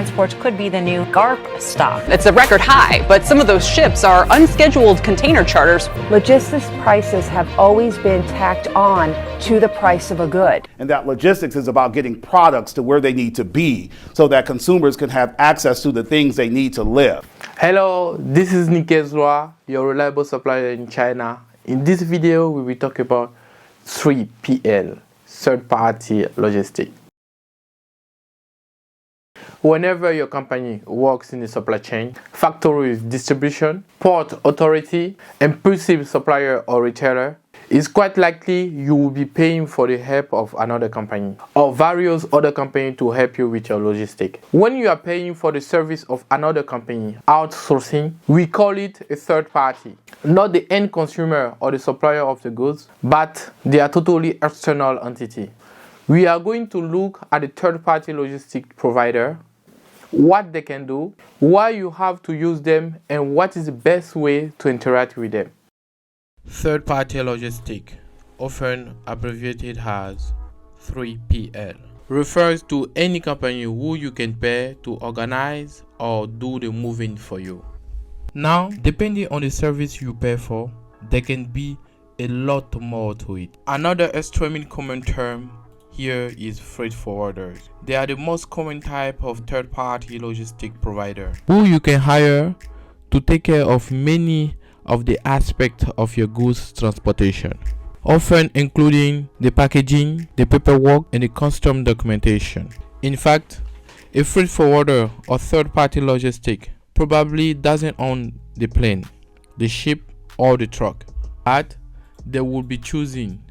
transport could be the new GARP stop. It's a record high, but some of those ships are unscheduled container charters. Logistics prices have always been tacked on to the price of a good. And that logistics is about getting products to where they need to be so that consumers can have access to the things they need to live. Hello, this is Nikezwa, your reliable supplier in China. In this video, we will talk about 3PL, third-party logistics. Whenever your company works in the supply chain, factory distribution, port authority, impulsive supplier or retailer, it's quite likely you will be paying for the help of another company or various other companies to help you with your logistics. When you are paying for the service of another company, outsourcing, we call it a third party. Not the end consumer or the supplier of the goods, but they are totally external entity. We are going to look at the third party logistic provider, what they can do, why you have to use them, and what is the best way to interact with them. Third-party logistic, often abbreviated as 3PL, refers to any company who you can pay to organize or do the moving for you. Now, depending on the service you pay for, there can be a lot more to it. Another extremely common term here is freight forwarders. They are the most common type of third-party logistic provider who you can hire to take care of many of the aspects of your goods transportation, often including the packaging, the paperwork, and the custom documentation. In fact, a freight forwarder or third-party logistic probably doesn't own the plane, the ship, or the truck, but they will be choosing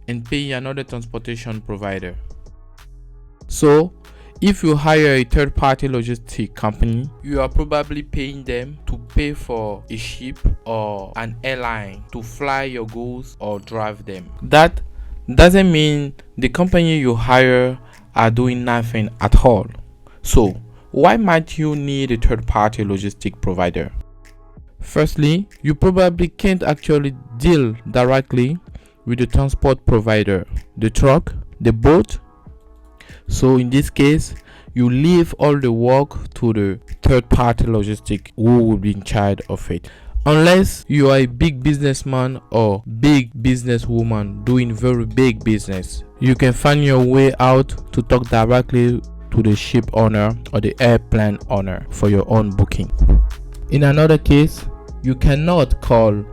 and paying another transportation provider. So, if you hire a third-party logistic company, you are probably paying them to pay for a ship or an airline to fly your goods or drive them. That doesn't mean the company you hire are doing nothing at all. So, why might you need a third-party logistic provider? Firstly, you probably can't actually deal directly with the transport provider, the truck, the boat. So in this case, you leave all the work to the third-party logistic who will be in charge of it. Unless you are a big businessman or big businesswoman doing very big business, you can find your way out to talk directly to the ship owner or the airplane owner for your own booking. In another case, you cannot call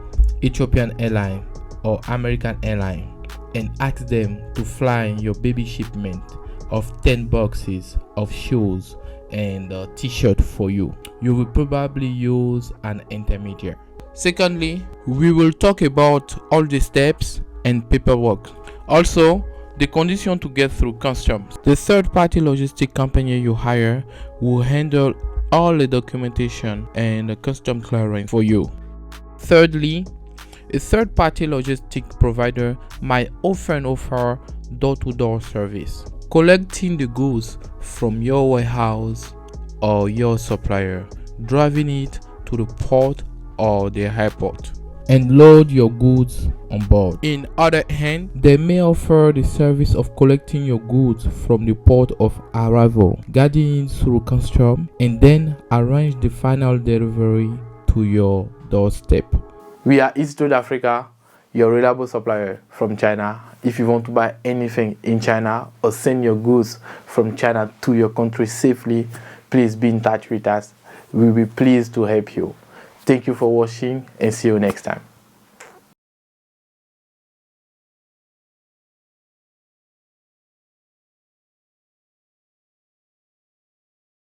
Ethiopian Airlines or American Airlines and ask them to fly your baby shipment of 10 boxes of shoes and a t-shirt for you. You will probably use an intermediary. Secondly, we will talk about all the steps and paperwork. Also, the condition to get through customs. The third-party logistic company you hire will handle all the documentation and the custom clearance for you. Thirdly, a third-party logistic provider might often offer door-to-door service, collecting the goods from your warehouse or your supplier, driving it to the port or the airport, and load your goods on board. In other hand, they may offer the service of collecting your goods from the port of arrival, guiding it through customs, and then arrange the final delivery to your doorstep. We are East Africa, your reliable supplier from China. If you want to buy anything in China or send your goods from China to your country safely, please be in touch with us. We'll be pleased to help you. Thank you for watching and see you next time.